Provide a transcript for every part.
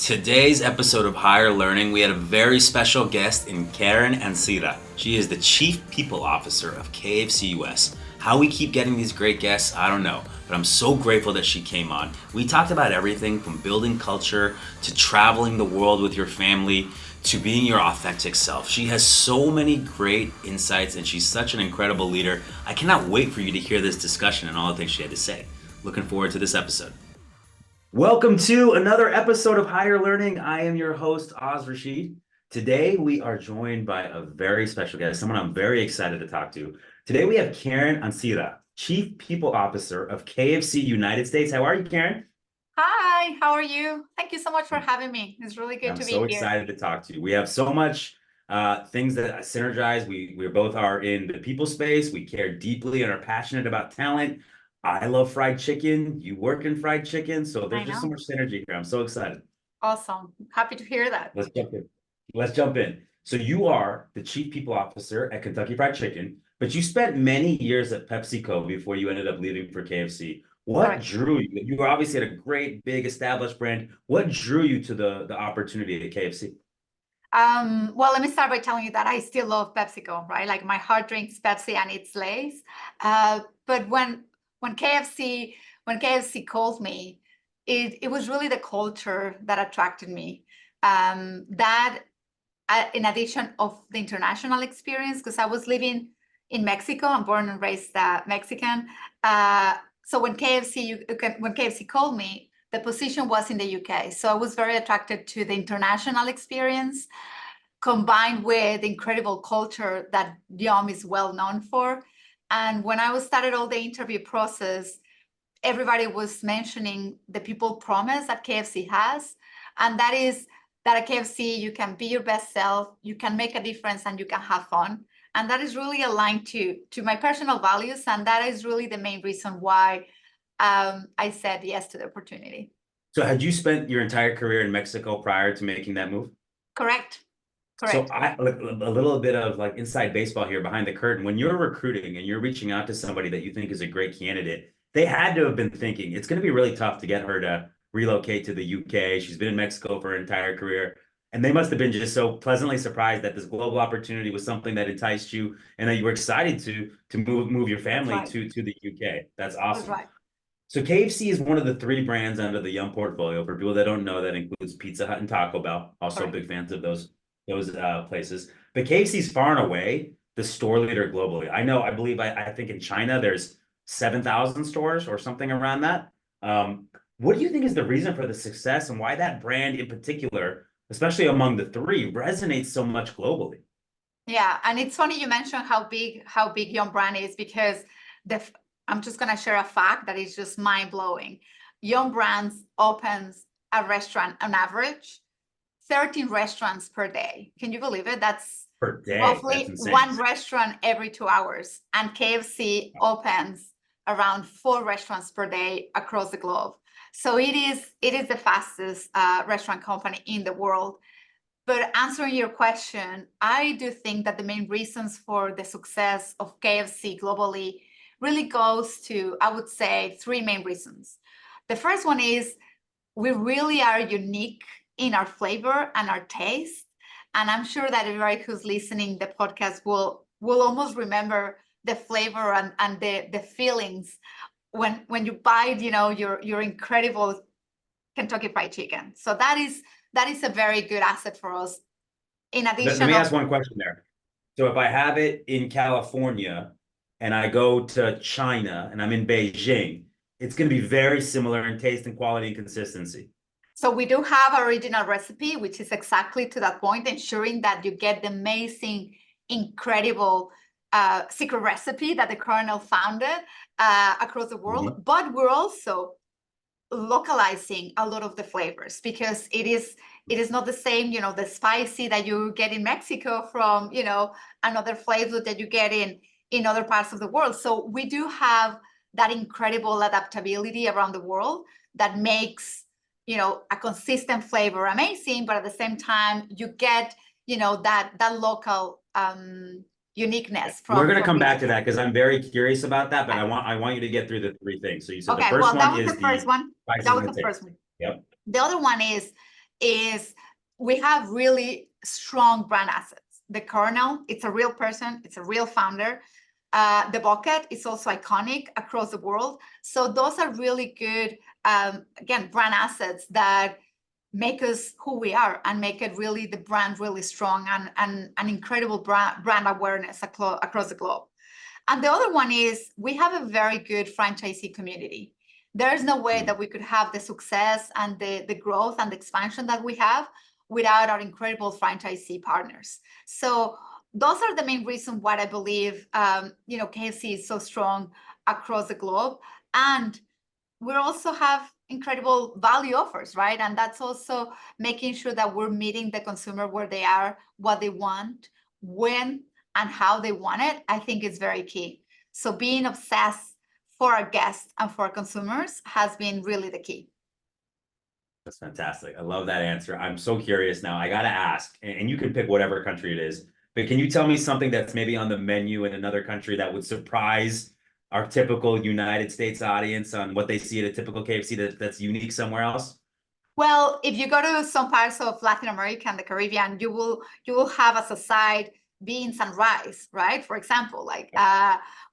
Today's episode of Higher Learning, we had a very special guest in Karen Ancira. She is the Chief People Officer of KFC US. How we keep getting these great guests, I don't know, but I'm so grateful that she came on. We talked about everything from building culture to traveling the world with your family to being your authentic self. She has so many great insights and she's such an incredible leader. I cannot wait for you to hear this discussion and all the things she had to say. Looking forward to this episode. Welcome to another episode of Higher Learning. I am your host, Rashid. Today, we are joined by a very special guest, someone I'm very excited to talk to. Today, we have Karen Ancira, Chief People Officer of KFC United States. How are you, Karen? Hi, how are you? Thank you so much for having me. It's really good I'm to be so here. excited to talk to you. We have so much things that synergize. We both are in the people space. We care deeply and are passionate about talent. I love fried chicken. You work in fried chicken. So there's just so much synergy here. I'm so excited. Awesome. Happy to hear that. Let's jump in. So you are the Chief People Officer at Kentucky Fried Chicken, but you spent many years at PepsiCo before you ended up leaving for KFC. What drew you? You were obviously at a great, big, established brand. What drew you to the opportunity at KFC? Well, let me start by telling you that I still love PepsiCo, right? Like my heart drinks Pepsi and it's Lay's. But when KFC called me, it was really the culture that attracted me. In addition of the international experience, because I was living in Mexico, I'm born and raised Mexican. So when KFC called me, the position was in the UK. So I was very attracted to the international experience, combined with the incredible culture that Yum is well known for. And when I started all the interview process, everybody was mentioning the people promise that KFC has. And that is that at KFC, you can be your best self, you can make a difference, and you can have fun. And that is really aligned to my personal values. And that is really the main reason why I said yes to the opportunity. So had you spent your entire career in Mexico prior to making that move? Correct. So a little bit of like inside baseball here behind the curtain. When you're recruiting and you're reaching out to somebody that you think is a great candidate, they had to have been thinking it's going to be really tough to get her to relocate to the UK. She's been in Mexico for her entire career. And they must have been just so pleasantly surprised that this global opportunity was something that enticed you and that you were excited to move your family to the UK. That's awesome. That's right. So KFC is one of the three brands under the Yum portfolio. For people that don't know, that includes Pizza Hut and Taco Bell. Also big fans of those places. But KFC is far and away the store leader globally. I believe, I think in China, there's 7,000 stores or something around that. What do you think is the reason for the success and why that brand in particular, especially among the three, resonates so much globally? Yeah, and it's funny you mentioned how big Yum brand is, because I'm just going to share a fact that is just mind-blowing. Yum Brands opens a restaurant on average 13 restaurants per day. Can you believe it? That's per day. Roughly one restaurant every 2 hours. And KFC opens around 4 restaurants per day across the globe. So it is the fastest restaurant company in the world. But answering your question, I do think that the main reasons for the success of KFC globally really goes to, I would say, 3 main reasons. The first one is we really are unique in our flavor and our taste. And I'm sure that everybody who's listening the podcast will almost remember the flavor and the feelings when you bite, your incredible Kentucky Fried Chicken. So that is a very good asset for us. In addition, let me ask one question there. So if I have it in California and I go to China and I'm in Beijing, it's going to be very similar in taste and quality and consistency. So we do have original recipe, which is exactly to that point, ensuring that you get the amazing, incredible secret recipe that the Colonel founded across the world. But we're also localizing a lot of the flavors, because it is not the same, the spicy that you get in Mexico from, another flavor that you get in other parts of the world. So we do have that incredible adaptability around the world that makes a consistent flavor amazing, but at the same time you get that local uniqueness from. We're going to come back to that because I'm very curious about that, but I want you to get through the 3 things. So you said the first one is the first one. That was the first one. Yep. The other one is is we have really strong brand assets. The Colonel, it's a real person, it's a real founder. The bucket is also iconic across the world. So those are really good, again, brand assets that make us who we are and make it really the brand really strong and an incredible brand awareness across the globe. And the other one is we have a very good franchisee community. There is no way that we could have the success and the growth and the expansion that we have without our incredible franchisee partners. So those are the main reasons why I believe KFC is so strong across the globe. And we also have incredible value offers, right? And that's also making sure that we're meeting the consumer where they are, what they want, when and how they want it, I think is very key. So being obsessed for our guests and for our consumers has been really the key. That's fantastic. I love that answer. I'm so curious now. I got to ask, and you can pick whatever country it is, but can you tell me something that's maybe on the menu in another country that would surprise our typical United States audience on what they see at a typical KFC that's unique somewhere else? Well, if you go to some parts of Latin America and the Caribbean, you will have as a side beans and rice, right? For example, like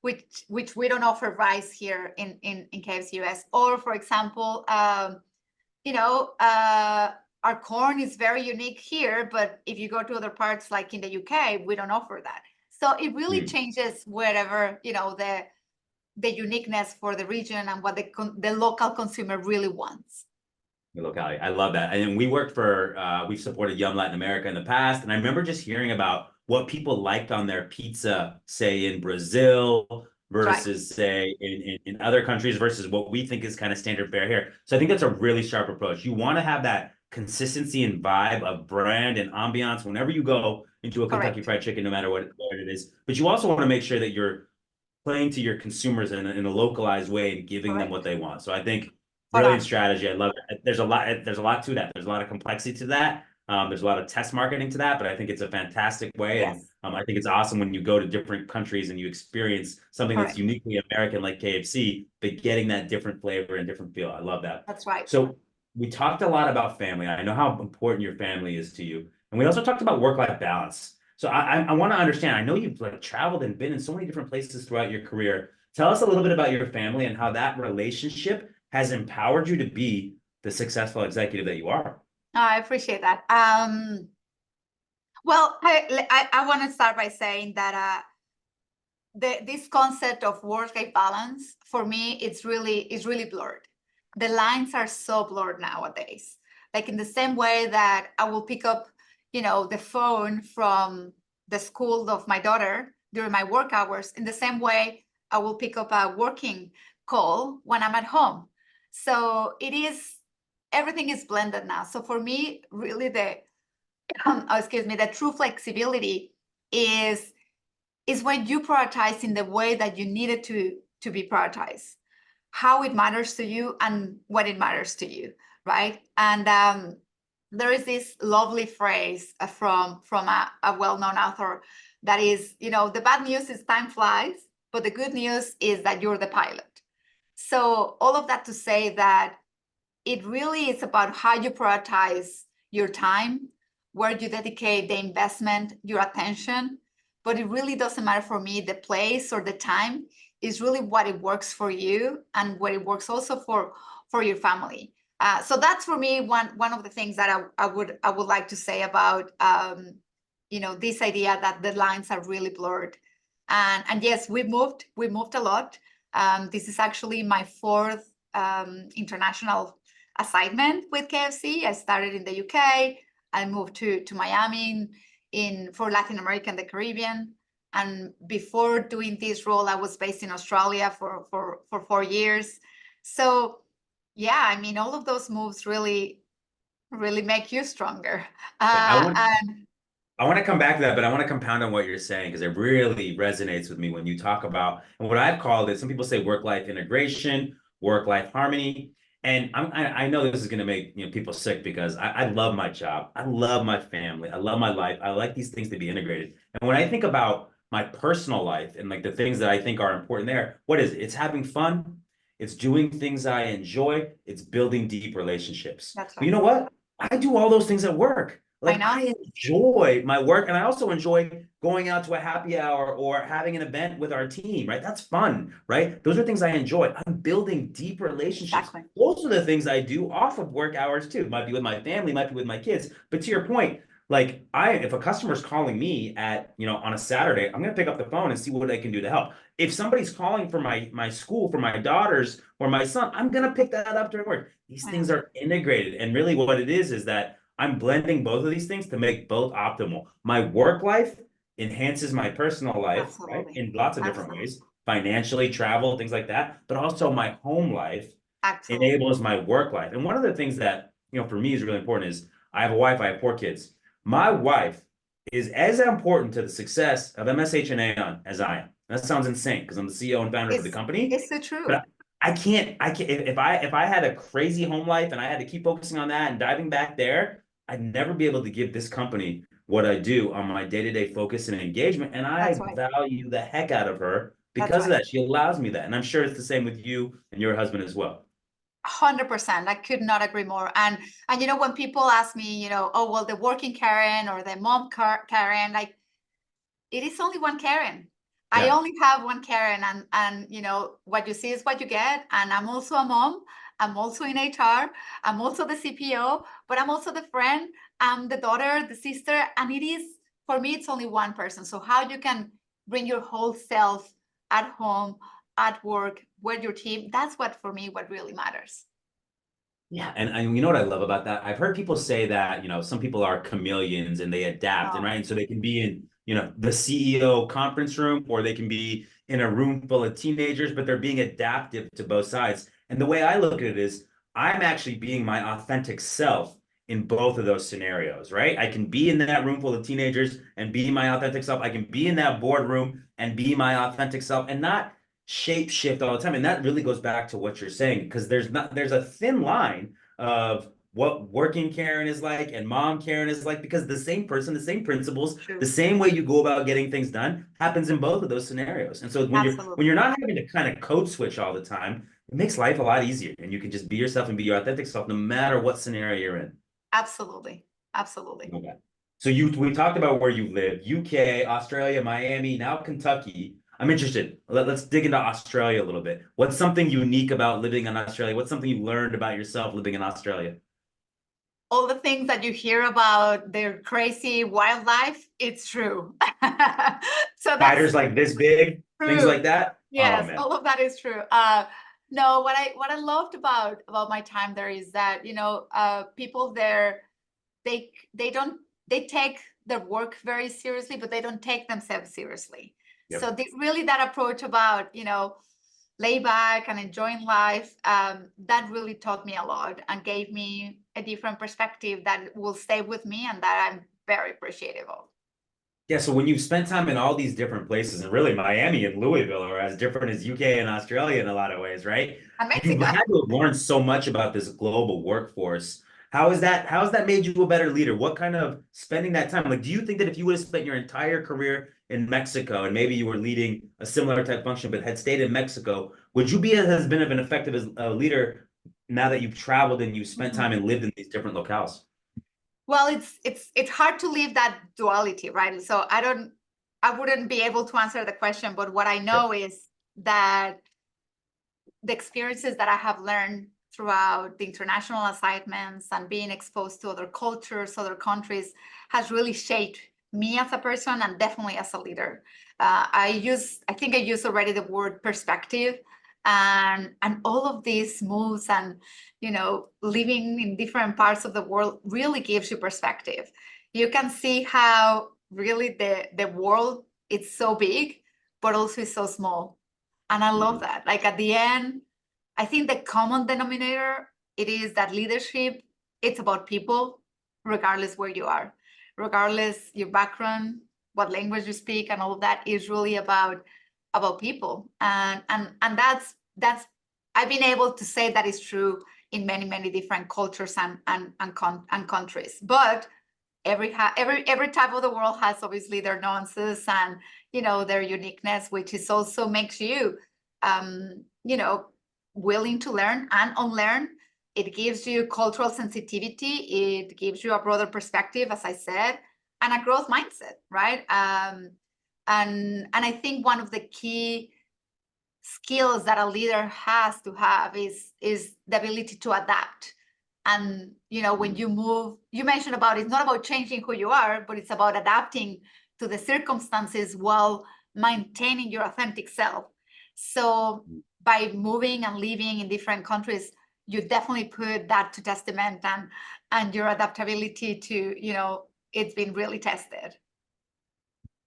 which we don't offer rice here in KFC US. Or for example, our corn is very unique here, but if you go to other parts like in the UK, we don't offer that. So it really changes wherever, the uniqueness for the region and what the local consumer really wants. The locality. I love that. And we worked we've supported Yum Latin America in the past. And I remember just hearing about what people liked on their pizza, say in Brazil versus say in other countries versus what we think is kind of standard fare here. So I think that's a really sharp approach. You want to have that consistency and vibe of brand and ambiance whenever you go into a Kentucky Fried Chicken, no matter what it is. But you also want to make sure that you're playing to your consumers in a localized way and giving them what they want. So I think brilliant strategy. I love it. There's a lot to that. There's a lot of complexity to that. There's a lot of test marketing to that, but I think it's a fantastic way. Yes. And I think it's awesome when you go to different countries and you experience something that's uniquely American like KFC, but getting that different flavor and different feel. I love that. That's right. So we talked a lot about family. I know how important your family is to you. And we also talked about work-life balance. So I want to understand, I know you've traveled and been in so many different places throughout your career. Tell us a little bit about your family and how that relationship has empowered you to be the successful executive that you are. I appreciate that. Well, I want to start by saying that this concept of work-life balance, for me, is really blurred. The lines are so blurred nowadays. Like in the same way that I will pick up, the phone from the school of my daughter during my work hours, in the same way I will pick up a working call when I'm at home. So everything is blended now. So for me, really the true flexibility is when you prioritize in the way that you need it to be prioritized, how it matters to you and when it matters to you, right? And there is this lovely phrase from a well-known author that is, the bad news is time flies, but the good news is that you're the pilot. So all of that to say that it really is about how you prioritize your time, where you dedicate the investment, your attention, but it really doesn't matter for me, the place or the time is really what it works for you and what it works also for your family. So that's for me one of the things that I would like to say about this idea that the lines are really blurred. And yes, we moved a lot. This is actually my fourth international assignment with KFC. I started in the UK. I moved to Miami for Latin America and the Caribbean. And before doing this role, I was based in Australia for 4 years. So yeah, I mean, all of those moves really make you stronger. I want to come back to that, but I want to compound on what you're saying because it really resonates with me when you talk about, and what I've called it, some people say work-life integration, work-life harmony. And I know this is going to make people sick because I love my job. I love my family. I love my life. I like these things to be integrated. And when I think about my personal life and like the things that I think are important there, what is it? It's having fun. It's doing things I enjoy. It's building deep relationships. That's right. But you know what? I do all those things at work. I Like know. I enjoy my work and I also enjoy going out to a happy hour or having an event with our team, right? That's fun, right? Those are things I enjoy. I'm building deep relationships. Exactly. Those are the things I do off of work hours too. Might be with my family, might be with my kids. But to your point, like if a customer's calling me at, on a Saturday, I'm gonna pick up the phone and see what I can do to help. If somebody's calling for my school, for my daughters or my son, I'm gonna pick that up during work. These I things know. are integrated. And really what it is that I'm blending both of these things to make both optimal. My work life enhances my personal life, right? Absolutely. In lots of different Absolutely. ways, financially, travel, things like that. But also my home life Absolutely. enables my work life. And one of the things that, for me is really important is I have a wife, I have 4 kids. My wife is as important to the success of MSH and Aon as I am. That sounds insane because I'm the CEO and founder of the company. It's the truth. But I can't if I had a crazy home life and I had to keep focusing on that and diving back there, I'd never be able to give this company what I do on my day-to-day focus and engagement. And That's I right. value the heck out of her That's because of right. that. She allows me that. And I'm sure it's the same with you and your husband as well. 100%. I could not agree more. And when people ask me, oh well, the working Karen or the mom Karen, like it is only one Karen. I Yeah. only have one Karen, and what you see is what you get. And I'm also a mom. I'm also in HR. I'm also the CPO, but I'm also the friend. I'm the daughter, the sister, and it is for me. It's only one person. So how you can bring your whole self at home, at work, with your team? That's what really matters. Yeah, and you know what I love about that? I've heard people say that, some people are chameleons and they adapt, and Oh, right, and so they can be in, the CEO conference room, or they can be in a room full of teenagers, but they're being adaptive to both sides. And the way I look at it is, I'm actually being my authentic self in both of those scenarios, right? I can be in that room full of teenagers and be my authentic self. I can be in that boardroom and be my authentic self, and not shape shift all the time. And that really goes back to what you're saying, because there's a thin line of what working Karen is like and mom Karen is like, because the same person, the same principles, the true. same way you go about getting things done happens in both of those scenarios. And so when Absolutely. you're not having to kind of code switch all the time, it makes life a lot easier, and you can just be yourself and be your authentic self no matter what scenario you're in. Absolutely. Absolutely. Okay. So we talked about where you live, UK, Australia, Miami, now Kentucky. I'm interested. Let's dig into Australia a little bit. What's something unique about living in Australia? What's something you learned about yourself living in Australia? All the things that you hear about their crazy wildlife, it's true. So that's Spiders like this big, things true. like that. Oh Yes, man. all of that is true. No, what I loved about my time there is that people there, they take their work very seriously, but they don't take themselves seriously. So Yep. really that approach about lay back and enjoying life, that really taught me a lot and gave me a different perspective that will stay with me and that I'm very appreciative of. Yeah, so when you've spent time in all these different places, and really Miami and Louisville are as different as UK and Australia in a lot of ways, right? And You've Mexico. had to have learned so much about this global workforce. How has that made you a better leader? What kind of spending that time? Like, do you think that if you would have spent your entire career in Mexico and maybe you were leading a similar type function, but had stayed in Mexico, would you be as been of an effective as a leader now that you've traveled and you've spent time Mhm. and lived in these different locales? Well, it's hard to leave that duality, right? So I wouldn't be able to answer the question, but what I Sure. know is that the experiences that I have learned throughout the international assignments and being exposed to other cultures, other countries, has really shaped me as a person and definitely as a leader. I think I used already the word perspective, and all of these moves and living in different parts of the world really gives you perspective. You can see how really the world is so big, but also is so small, and I love Mhm. that. Like at the end, I think the common denominator, it is that leadership, it's about people, regardless where you are, regardless your background, what language you speak, and all of that is really about people. And that's I've been able to say that is true in many, many different cultures and countries. But every type of the world has obviously their nuances and their uniqueness, which is also makes you um you know willing to learn and unlearn It gives you cultural sensitivity. It gives you a broader perspective, as I said, and a growth mindset, right? And I think one of the key skills that a leader has to have is the ability to adapt. And when you move, you mentioned about it's not about changing who you are, but it's about adapting to the circumstances while maintaining your authentic self. So by moving and living in different countries, you definitely put that to testament, and your adaptability to it's been really tested.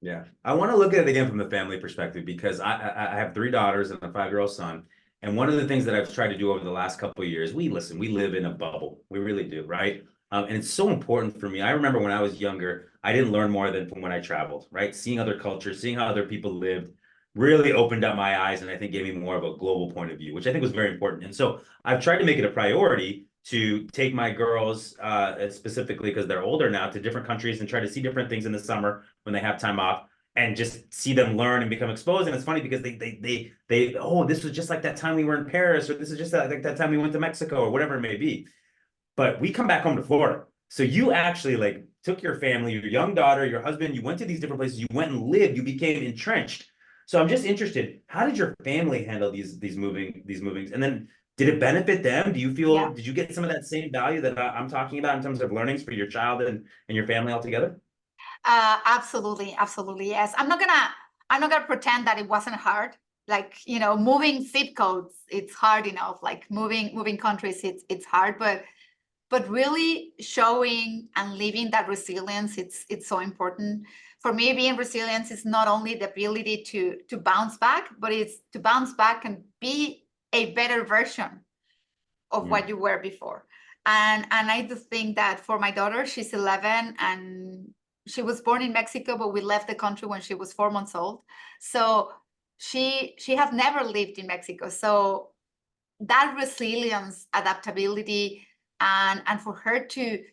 Yeah, I want to look at it again from the family perspective, because I have 3 daughters and a 5-year-old son. And one of the things that I've tried to do over the last couple of years, we live in a bubble. We really do, right? And it's so important for me. I remember when I was younger, I didn't learn more than from when I traveled, right? Seeing other cultures, seeing how other people lived really opened up my eyes, and I think gave me more of a global point of view, which I think was very important. And so I've tried to make it a priority to take my girls, specifically because they're older now, to different countries and try to see different things in the summer when they have time off, and just see them learn and become exposed. And it's funny because they oh, this was just like that time we were in Paris, or this is just like that time we went to Mexico, or whatever it may be. But we come back home to Florida. So you actually like took your family, your young daughter, your husband, you went to these different places, you went and lived, you became entrenched. So I'm just interested, how did your family handle these movings? And then did it benefit them? Do you feel, did you get some of that same value that I'm talking about in terms of learnings for your child and your family altogether? Absolutely, absolutely, yes. I'm not gonna pretend that it wasn't hard. Like, moving zip codes, it's hard enough. Like moving countries, it's hard, but really showing and living that resilience, it's so important. For me, being resilient is not only the ability to bounce back, but it's to bounce back and be a better version of what you were before. And I do think that for my daughter, she's 11, and she was born in Mexico, but we left the country when she was 4 months old. So she has never lived in Mexico. So that resilience, adaptability, and for her to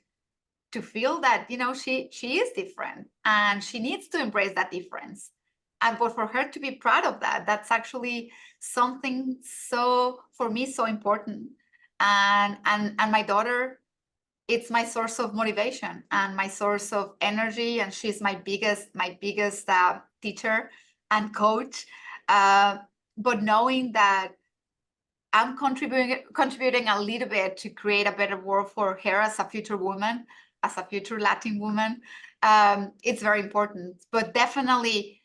feel that she is different, and she needs to embrace that difference, and but for her to be proud of that, that's actually something so, for me, so important. And my daughter, it's my source of motivation and my source of energy, and she's my biggest teacher and coach. But knowing that I'm contributing a little bit to create a better world for her as a future woman, as a future Latin woman, it's very important. But definitely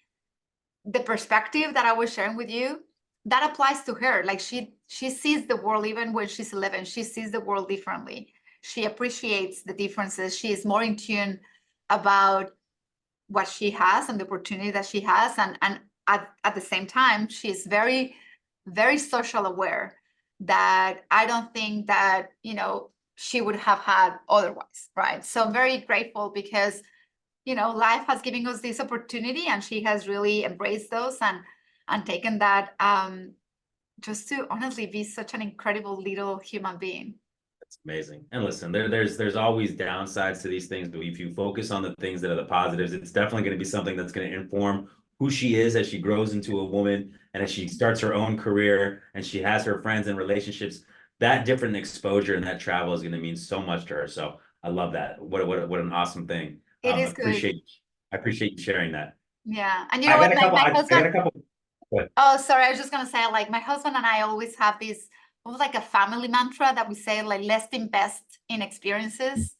the perspective that I was sharing with you, that applies to her. Like she sees the world, even when she's 11, she sees the world differently. She appreciates the differences. She is more in tune about what she has and the opportunity that she has. And at the same time, she's very, very social aware, that I don't think that, she would have had otherwise, right? So I'm very grateful because, life has given us this opportunity, and she has really embraced those and taken that, just to honestly be such an incredible little human being. It's amazing. And listen, there's always downsides to these things, but if you focus on the things that are the positives, it's definitely going to be something that's going to inform who she is as she grows into a woman, and as she starts her own career and she has her friends and relationships. That different exposure and that travel is going to mean so much to her. So I love that. What an awesome thing. It is good. I appreciate you sharing that. Yeah. And you know what, my I got husband, a couple. oh, sorry, I was just gonna say, like, my husband and I always have this, almost like a family mantra that we say, like, let's invest in experiences.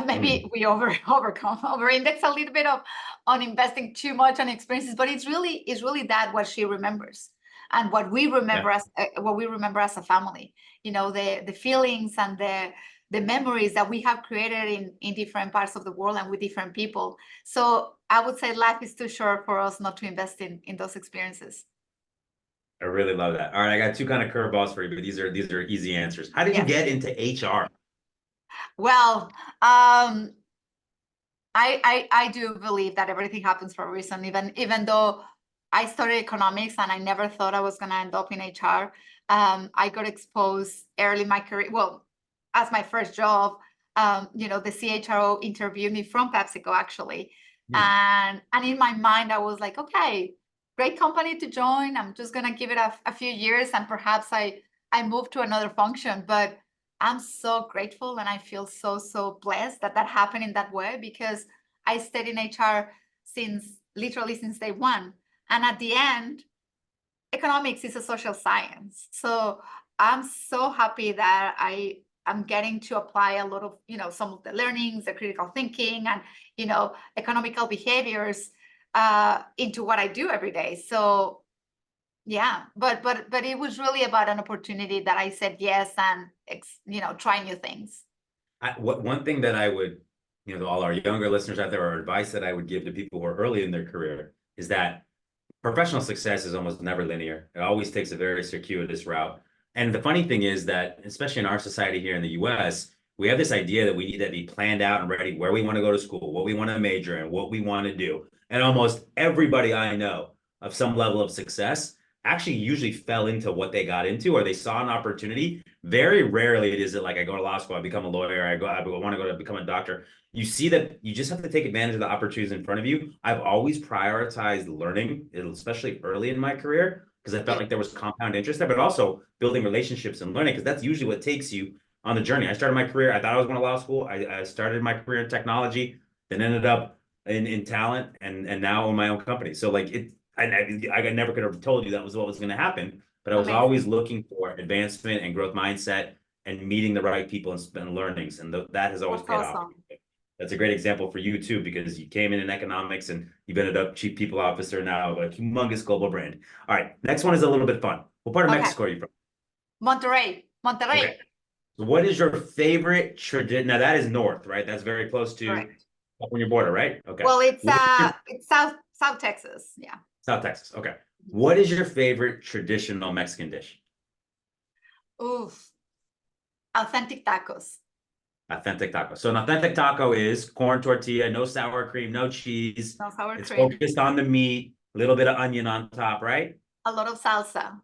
Maybe we over index a little bit on investing too much on experiences, but it's really that what she remembers, and what we remember as a family. The feelings and the memories that we have created in different parts of the world and with different people. So I would say life is too short for us not to invest in those experiences. I really love that. All right, I got two kind of curveballs for you, but these are easy answers. How did you get into HR? Well, I do believe that everything happens for a reason, even though I studied economics and I never thought I was going to end up in HR. I got exposed early in my career. Well, as my first job, the CHRO interviewed me from PepsiCo, actually. And in my mind, I was like, okay, great company to join. I'm just going to give it a few years, and perhaps I move to another function. But I'm so grateful and I feel so blessed that that happened in that way, because I stayed in HR literally since day one. And at the end, economics is a social science. So I'm so happy that I'm getting to apply a lot of, some of the learnings, the critical thinking, and, economical behaviors into what I do every day. So yeah, but it was really about an opportunity that I said yes, and try new things. One thing that I would, to all our younger listeners out there, or advice that I would give to people who are early in their career is that professional success is almost never linear. It always takes a very circuitous route. And the funny thing is that, especially in our society here in the US, we have this idea that we need to be planned out and ready where we want to go to school, what we want to major in, what we want to do. And almost everybody I know of some level of success actually usually fell into what they got into, or they saw an opportunity. Very rarely is it like I go to law school, I become a lawyer, I want to go to become a doctor. You see that you just have to take advantage of the opportunities in front of you. I've always prioritized learning, especially early in my career, because I felt like there was compound interest there, but also building relationships and learning, because that's usually what takes you on the journey. I started my career, I thought I was going to law school. I started my career in technology, then ended up in talent, and now in my own company. So like I never could have told you that was what was going to happen, but I was Amazing. always looking for advancement and growth mindset and meeting the right people and learnings. And that has always That's paid off. awesome. That's a great example for you too, because you came in economics and you've ended up chief people officer now of a humongous global brand. All right, next one is a little bit fun. What part of Okay. Mexico are you from? Monterrey. Okay. So what is your favorite tradition? Now that is north, right? That's very close to Correct. California border, right? Okay. Well, it's What is your- it's South Texas. Yeah. South Texas. Okay. What is your favorite traditional Mexican dish? Oof. Authentic tacos. Authentic taco. So an authentic taco is corn tortilla, no sour cream, no cheese. No sour It's cream. focused on the meat, a little bit of onion on top, right? A lot of salsa.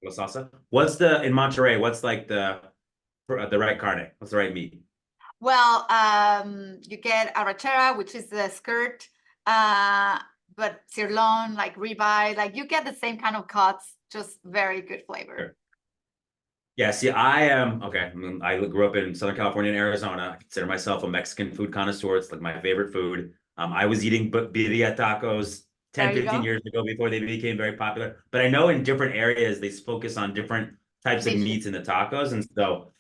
Little salsa. In Monterrey? What's like the right carne? What's the right meat? Well, you get arrachera, which is the skirt, but sirloin, like ribeye, like you get the same kind of cuts, just very good flavor. Sure. Yeah, see, I grew up in Southern California and Arizona. I consider myself a Mexican food connoisseur. It's like my favorite food. I was eating birria tacos 10, 15 years ago before they became very popular. But I know in different areas, they focus on different types of meats in the tacos. And so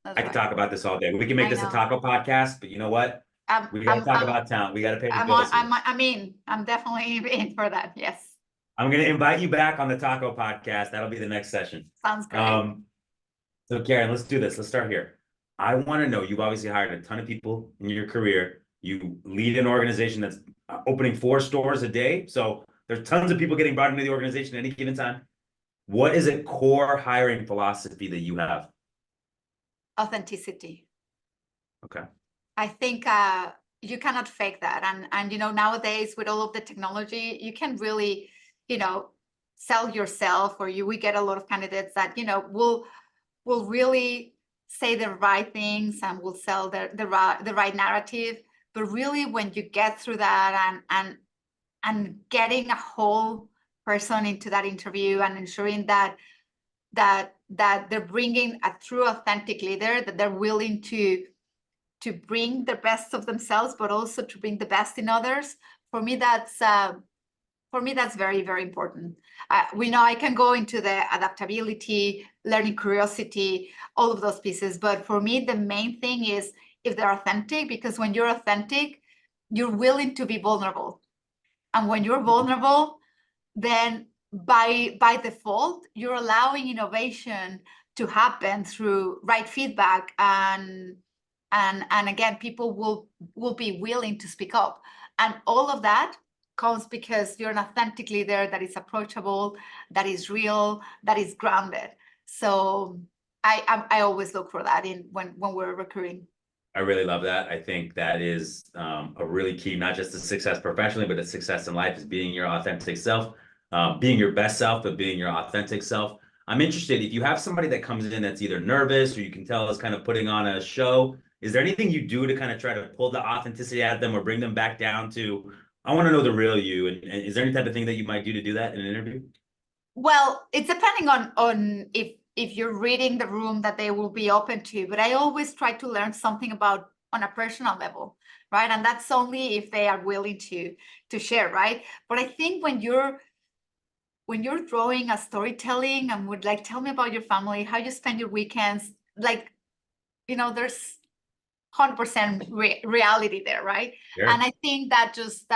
I could talk about this all day. We can make this a taco podcast, but you know what? We got to talk about talent. We got to pay the bills here. I'm definitely in for that. Yes. I'm going to invite you back on the taco podcast. That'll be the next session. Sounds great. So Karen, let's do this. Let's start here. I want to know, you've obviously hired a ton of people in your career. You lead an organization that's opening 4 stores a day. So there's tons of people getting brought into the organization at any given time. What is a core hiring philosophy that you have? Authenticity. Okay. I think you cannot fake that. And nowadays with all of the technology, you can really, sell yourself, or we get a lot of candidates that, will really say the right things and will sell the right narrative. But really, when you get through that and getting a whole person into that interview and ensuring that they're bringing a true authentic leader, that they're willing to bring the best of themselves, but also to bring the best in others. For me, that's very, very important. We know I can go into the adaptability, learning curiosity, all of those pieces. But for me, the main thing is if they're authentic, because when you're authentic, you're willing to be vulnerable. And when you're vulnerable, then by default, you're allowing innovation to happen through right feedback. And again, people will be willing to speak up. And all of that comes because you're an authentic leader that is approachable, that is real, that is grounded. So I always look for that when we're recruiting. I really love that. I think that is a really key, not just to success professionally, but to success in life, is being your authentic self, being your best self, but being your authentic self. I'm interested, if you have somebody that comes in that's either nervous or you can tell is kind of putting on a show, is there anything you do to kind of try to pull the authenticity out of them or bring them back down to, I want to know the real you? And is there any type of thing that you might do to do that in an interview? Well, it's depending on if you're reading the room that they will be open to, but I always try to learn something about on a personal level, right? And that's only if they are willing to share, right? But I think when you're drawing a storytelling and would like, tell me about your family, how you spend your weekends, like, there's 100% reality there, right? Sure. And I think that just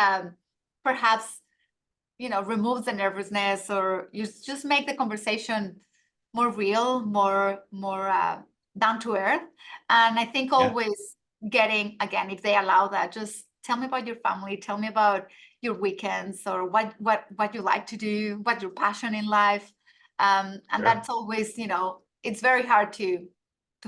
perhaps, removes the nervousness, or you just make the conversation more real, more down to earth. And I think always getting, again, if they allow that, just tell me about your family, tell me about your weekends, or what you like to do, what your passion in life. And that's always, it's very hard to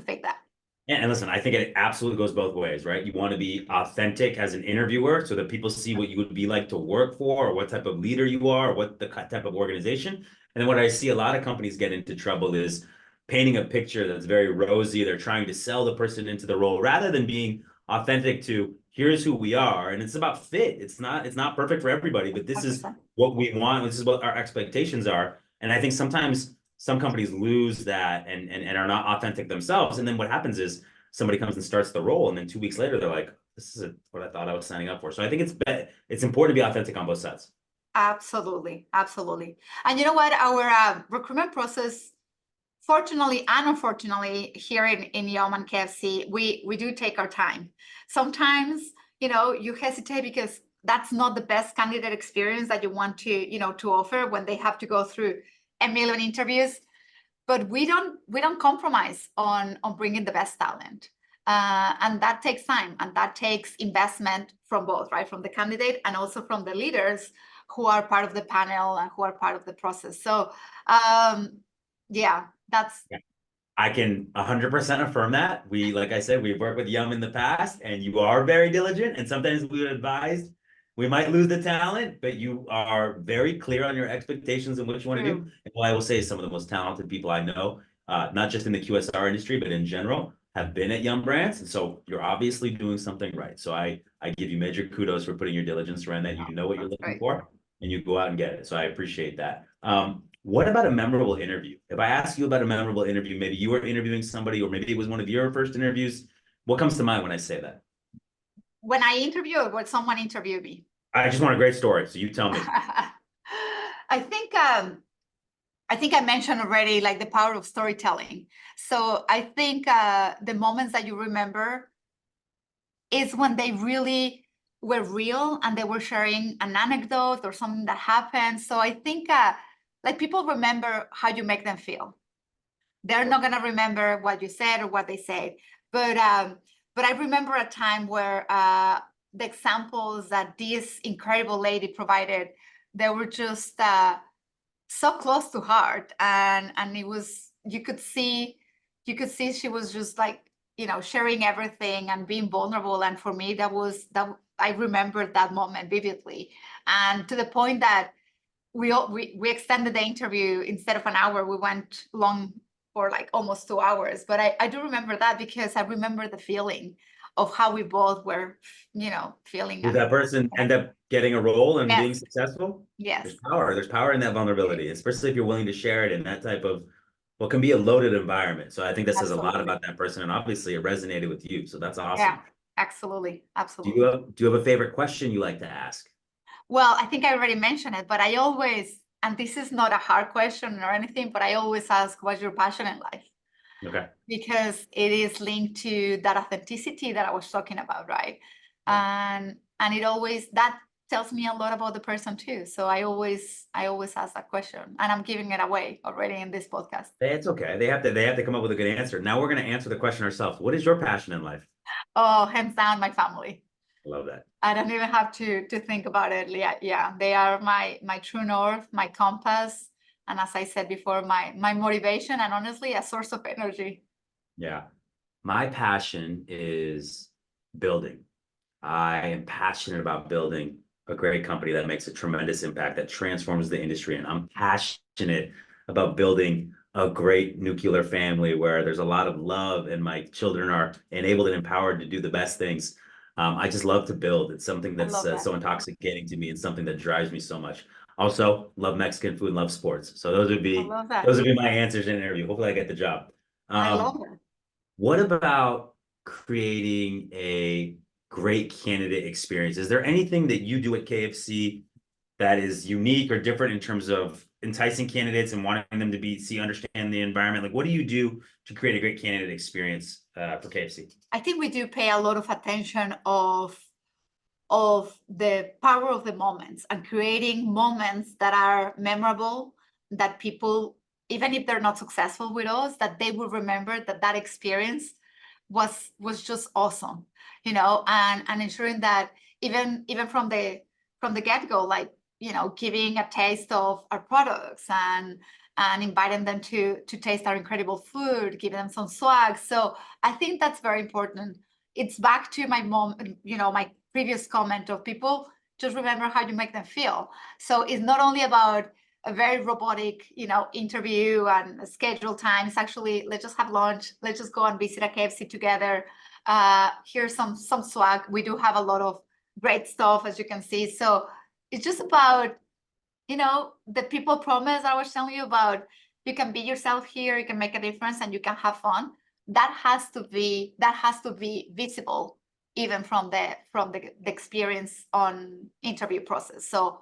fake that. Yeah, and listen, I think it absolutely goes both ways, right? You want to be authentic as an interviewer so that people see what you would be like to work for, or what type of leader you are, or what the type of organization. And then what I see a lot of companies get into trouble is painting a picture that's very rosy. They're trying to sell the person into the role rather than being authentic to, here's who we are. And it's about fit. It's not perfect for everybody, but this is 100%. what we want. This is what our expectations are. And I think sometimes some companies lose that and are not authentic themselves. And then what happens is somebody comes and starts the role, and then 2 weeks later, they're like, this isn't what I thought I was signing up for. So I think it's important to be authentic on both sides. Absolutely. Absolutely. And you know what? Our recruitment process, fortunately and unfortunately, here in Yum and KFC, we do take our time. Sometimes, you hesitate because that's not the best candidate experience that you want to offer when they have to go through a million interviews. But we don't compromise on bringing the best talent. And that takes time, and that takes investment from both, right? From the candidate and also from the leaders who are part of the panel and who are part of the process. So that's. I can 100% affirm that. Like I said, we've worked with Yum in the past, and you are very diligent. And sometimes we would advise we might lose the talent, but you are very clear on your expectations and what you want to do. And what I will say is some of the most talented people I know, not just in the QSR industry, but in general, have been at Yum Brands. And so you're obviously doing something right. So I give you major kudos for putting your diligence around that. You know what you're looking for, and you go out and get it. So I appreciate that. What about a memorable interview? If I ask you about a memorable interview, maybe you were interviewing somebody, or maybe it was one of your first interviews. What comes to mind when I say that? When I interview, or when someone interviewed me? I just want a great story, so you tell me. I think I mentioned already, like, the power of storytelling. So I think the moments that you remember is when they really were real and they were sharing an anecdote or something that happened. So I think like, people remember how you make them feel. They're not gonna remember what you said or what they said, but I remember a time where the examples that this incredible lady provided, they were just so close to heart, and it was, you could see she was just like, sharing everything and being vulnerable. And for me, that I remembered that moment vividly, and to the point that we extended the interview. Instead of an hour, we went long for like almost 2 hours. But I do remember that because I remember the feeling of how we both were, feeling. Did that person end up getting a role and being successful? Yes. There's power in that vulnerability, especially if you're willing to share it in that type of what can be a loaded environment. So I think that says a lot about that person, and obviously it resonated with you. So that's awesome. Yeah, absolutely. Do you have a favorite question you like to ask? Well, I think I already mentioned it, but I always, and this is not a hard question or anything, but I always ask, what's your passion in life? Okay. Because it is linked to that authenticity that I was talking about, right? And it always, that tells me a lot about the person too. So I always ask that question, and I'm giving it away already in this podcast. It's okay. They have to come up with a good answer. Now we're going to answer the question ourselves. What is your passion in life? Oh, hands down, my family. I love that. I don't even have to think about it. Yeah, they are my true north, my compass, and as I said before, my motivation, and honestly, a source of energy. Yeah. My passion is building. I am passionate about building a great company that makes a tremendous impact, that transforms the industry. And I'm passionate about building a great nuclear family where there's a lot of love and my children are enabled and empowered to do the best things. I just love to build. It's something that's so intoxicating to me, and something that drives me so much. Also, love Mexican food, love sports. So I love that. those would be my answers in an interview. Hopefully, I get the job. I love Um, it. what about creating a great candidate experience? Is there anything that you do at KFC that is unique or different in terms of enticing candidates and wanting them to understand the environment? Like, what do you do to create a great candidate experience for KFC? I think we do pay a lot of attention of the power of the moments and creating moments that are memorable, that people, even if they're not successful with us, that they will remember that that experience was just awesome, and ensuring that even from the get-go, like, giving a taste of our products and inviting them to taste our incredible food, giving them some swag. So I think that's very important. It's back to my mom, my previous comment of people just remember how you make them feel. So it's not only about a very robotic, interview and schedule time. It's actually, let's just have lunch. Let's just go and visit a KFC together. Here's some swag. We do have a lot of great stuff, as you can see. So it's just about, the people promise I was telling you about. You can be yourself here, you can make a difference, and you can have fun. That has to be visible even from the experience on interview process. So,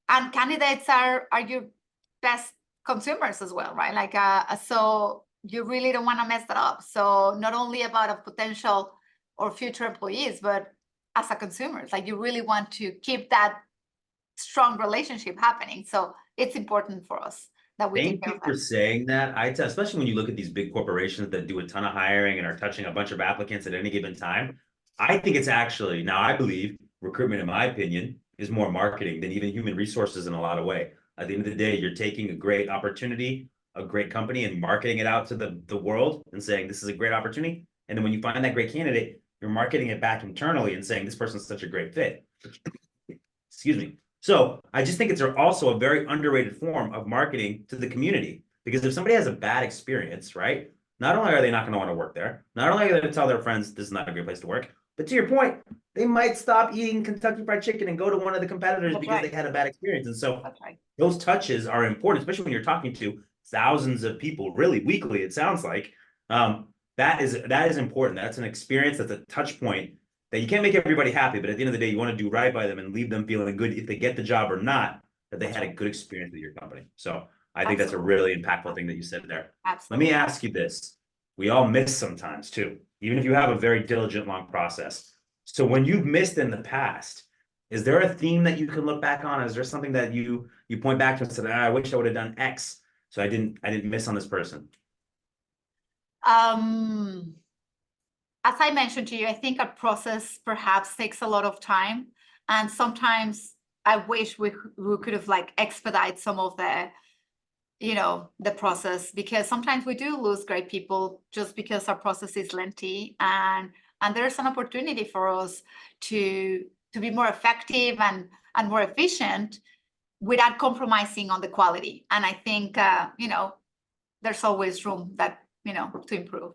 and candidates are your best consumers as well, right? Like, so you really don't want to mess that up. So not only about a potential or future employees, but as a consumer, like, you really want to keep that strong relationship happening. So it's important for us that we take Thank care you of for that. saying that. Especially when you look at these big corporations that do a ton of hiring and are touching a bunch of applicants at any given time. I think it's actually, now I believe recruitment, in my opinion, is more marketing than even human resources in a lot of way. At the end of the day, you're taking a great opportunity, a great company, and marketing it out to the world and saying, this is a great opportunity. And then when you find that great candidate, you're marketing it back internally and saying, this person's such a great fit. Excuse me. So I just think it's also a very underrated form of marketing to the community, because if somebody has a bad experience, right? Not only are they not going to want to work there, not only are they going to tell their friends this is not a great place to work, but to your point, they might stop eating Kentucky Fried Chicken and go to one of the competitors That's because they right. had a bad experience. And so That's right. those touches are important, especially when you're talking to thousands of people, really weekly, it sounds like. That is important. That's an experience, that's a touch point that you can't make everybody happy, but at the end of the day, you want to do right by them and leave them feeling good if they get the job or not, that they That's had a right. good experience with your company. So I think that's a Absolutely. really impactful thing that you said there. Let me Absolutely. ask you this. We all miss sometimes too, even if you have a very diligent, long process. So when you've missed in the past, is there a theme that you can look back on? Is there something that you point back to and said, I wish I would have done X, so I didn't miss on this person? Um, as I mentioned to you, I think a process perhaps takes a lot of time, and sometimes I wish we could have like expedite some of the process, because sometimes we do lose great people just because our process is lengthy, and there's an opportunity for us to be more effective and more efficient without compromising on the quality. And I think there's always room that to improve.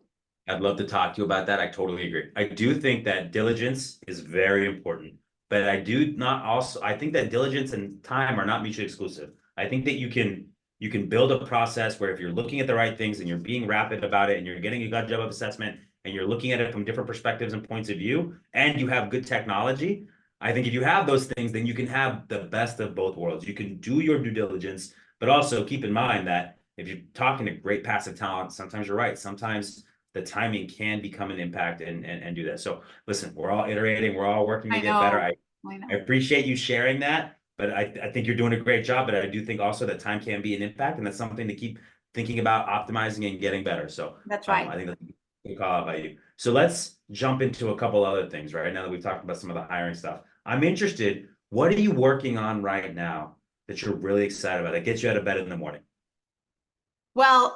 I'd love to talk to you about that. I totally agree. I do think that diligence is very important, but I think that diligence and time are not mutually exclusive. I think that you can build a process where if you're looking at the right things and you're being rapid about it and you're getting a good job of assessment and you're looking at it from different perspectives and points of view and you have good technology, I think if you have those things, then you can have the best of both worlds. You can do your due diligence, but also keep in mind that if you're talking to great passive talent, sometimes you're right. Sometimes the timing can become an impact and do that. So listen, we're all iterating, we're all working to I get better. know. I I know. appreciate you sharing that, but I think you're doing a great job. But I do think also that time can be an impact, and that's something to keep thinking about optimizing and getting better. So That's right. I think that's a good call out by you. So let's jump into a couple other things right now that we've talked about some of the hiring stuff. I'm interested, what are you working on right now that you're really excited about that gets you out of bed in the morning? Well,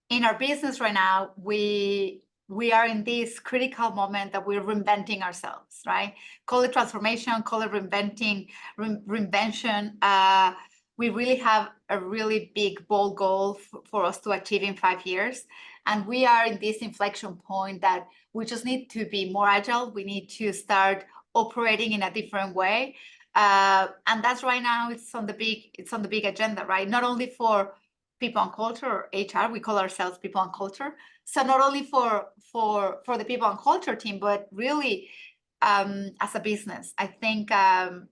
in our business right now, we are in this critical moment that we're reinventing ourselves, right? Call it transformation, call it reinvention. We really have a really big, bold goal for us to achieve in 5 years. And we are in this inflection point that we just need to be more agile. We need to start operating in a different way. And that's right now, it's on the big agenda, right? Not only for people and culture, HR, we call ourselves people and culture. So not only for the people and culture team, but really as a business, I think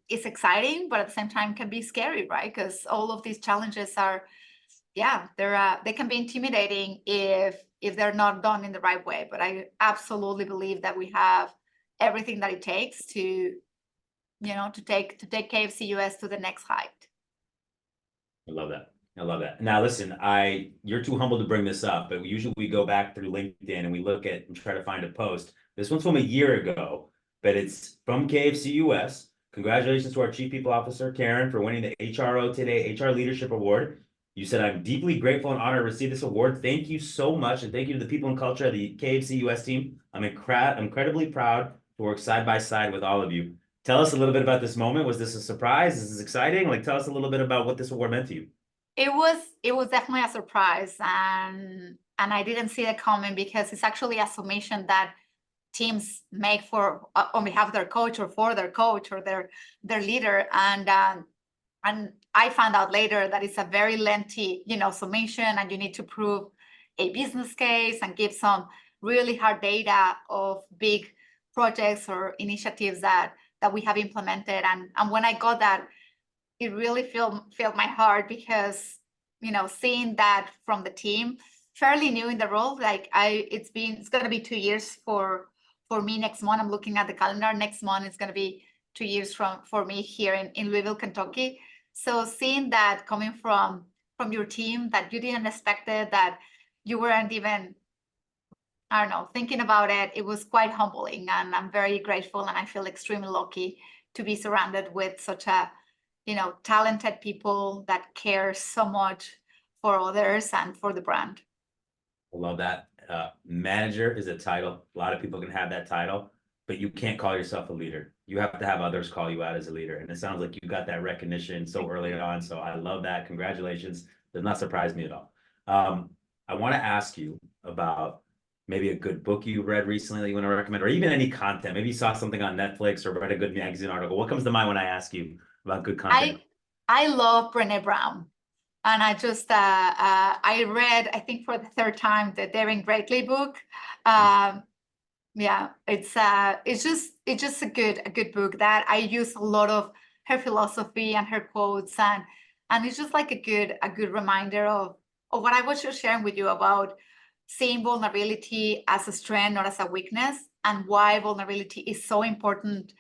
it's exciting, but at the same time can be scary, right? Because all of these challenges are, they can be intimidating if they're not done in the right way. But I absolutely believe that we have everything that it takes to take KFC US to the next height. I love that. I love that. Now, listen, you're too humble to bring this up, but usually we go back through LinkedIn and we look at and try to find a post. This one's from a year ago, but it's from KFC US. Congratulations to our Chief People Officer, Karen, for winning the HRO Today HR Leadership Award. You said, I'm deeply grateful and honored to receive this award. Thank you so much. And thank you to the people and culture of the KFC US team. I'm incredibly proud to work side by side with all of you. Tell us a little bit about this moment. Was this a surprise? Is this exciting? Like, tell us a little bit about what this award meant to you. It was definitely a surprise, and I didn't see it coming, because it's actually a submission that teams make for on behalf of their coach or for their coach or their leader, and I found out later that it's a very lengthy submission, and you need to prove a business case and give some really hard data of big projects or initiatives that we have implemented, and when I got that, it really filled my heart, because seeing that from the team, fairly new in the role, like it's going to be 2 years for me next month. I'm looking at the calendar. Next month is going to be 2 years for me here in Louisville, Kentucky. So seeing that coming from your team, that you didn't expect it, that you weren't even, I don't know, thinking about it, it was quite humbling, and I'm very grateful, and I feel extremely lucky to be surrounded with such a talented people that care so much for others and for the brand. I love that. Manager is a title. A lot of people can have that title, but you can't call yourself a leader. You have to have others call you out as a leader. And it sounds like you got that recognition so early on. So I love that. Congratulations. Does not surprise me at all. I want to ask you about maybe a good book you read recently that you want to recommend, or even any content. Maybe you saw something on Netflix or read a good magazine article. What comes to mind when I ask you about good content? I love Brené Brown. And I just I read, I think for the third time, the Daring Greatly book. Yeah, it's just a good book that I use a lot of her philosophy and her quotes, and it's just like a good reminder of what I was just sharing with you about seeing vulnerability as a strength, not as a weakness, and why vulnerability is so important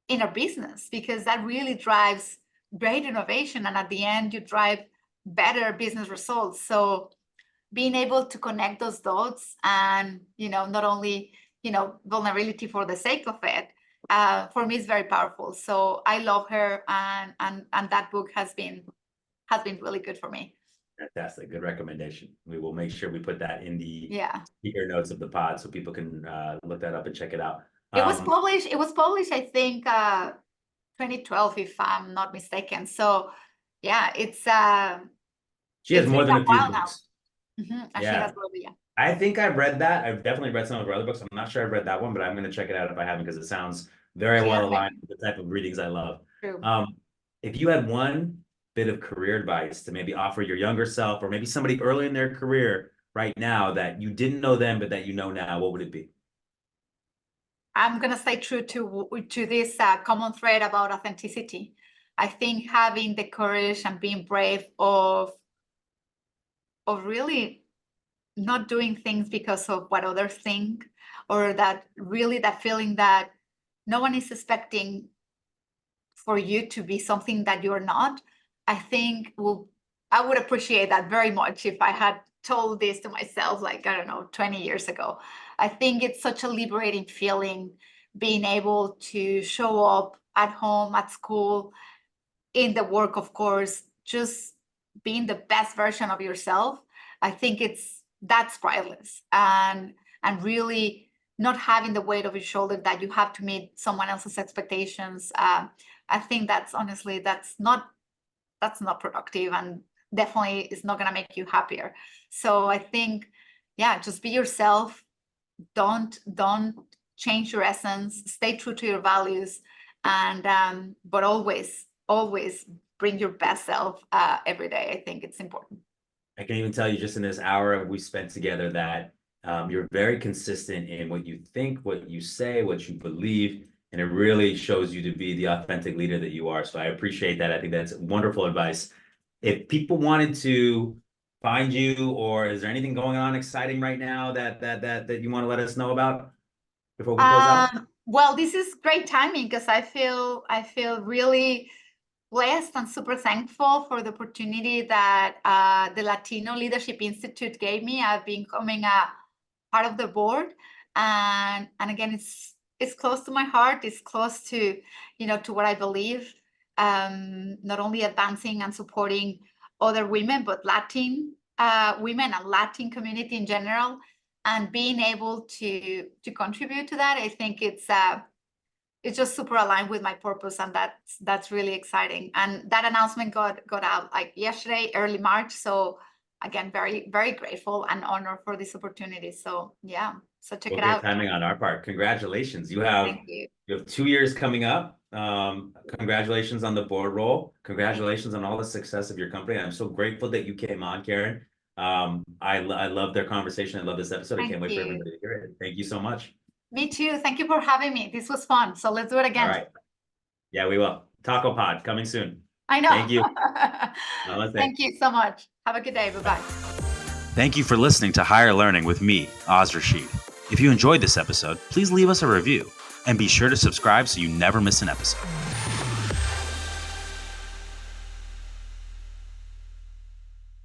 in our business, because that really drives great innovation, and at the end you drive better business results. So being able to connect those dots, and not only vulnerability for the sake of it, for me is very powerful. So I love her, and that book has been really good for me. Fantastic. Good recommendation. We will make sure we put that in the speaker notes of the pod so people can look that up and check it out. It was published, I think, 2012, if I'm not mistaken. So yeah, it's she has more than a few books. And she has I think I've read that. I've definitely read some of her other books. I'm not sure I've read that one, but I'm going to check it out if I haven't, because it sounds very well aligned with the type of readings I love. True. If you had one bit of career advice to maybe offer your younger self, or maybe somebody early in their career right now that you didn't know then, but that you know now, what would it be? I'm going to stay true to this common thread about authenticity. I think having the courage and being brave of really not doing things because of what others think, or that feeling that no one is expecting for you to be something that you're not. I think I would appreciate that very much if I had told this to myself, like, I don't know, 20 years ago. I think it's such a liberating feeling, being able to show up at home, at school, in the work, of course, just being the best version of yourself. I think that's priceless, and really not having the weight of your shoulder that you have to meet someone else's expectations. I think that's not productive, and definitely is not going to make you happier. So I think, just be yourself. Don't change your essence. Stay true to your values, and but always bring your best self every day. I think it's important. I can even tell you just in this hour we spent together that you're very consistent in what you think, what you say, what you believe, and it really shows you to be the authentic leader that you are. So I appreciate that. I think that's wonderful advice. If people wanted to find you, or is there anything going on exciting right now that you want to let us know about before we close out? Well, this is great timing because I feel really blessed and super thankful for the opportunity that the Latino Leadership Institute gave me. I've been becoming a part of the board, and again, it's close to my heart. It's close to to what I believe. Not only advancing and supporting other women, but Latin women and Latin community in general, and being able to contribute to that. I think it's just super aligned with my purpose, and that's really exciting. And that announcement got out like yesterday, early March. So again, very, very grateful and honored for this opportunity. So yeah, so check it out. Great timing on our part. Congratulations. You have 2 years coming up. Congratulations on the board role. Congratulations on all the success of your company. I'm so grateful that you came on, Karen. I love their conversation. I love this episode. I can't wait for everybody to hear it. Thank you so much. Me too. Thank you for having me. This was fun. So let's do it again. All right. Yeah, we will. Taco Pod coming soon. I know. Thank you. Thank you so much. Have a good day. Bye-bye. Thank you for listening to Higher Learning with me, Rashid. If you enjoyed this episode, please leave us a review and be sure to subscribe so you never miss an episode.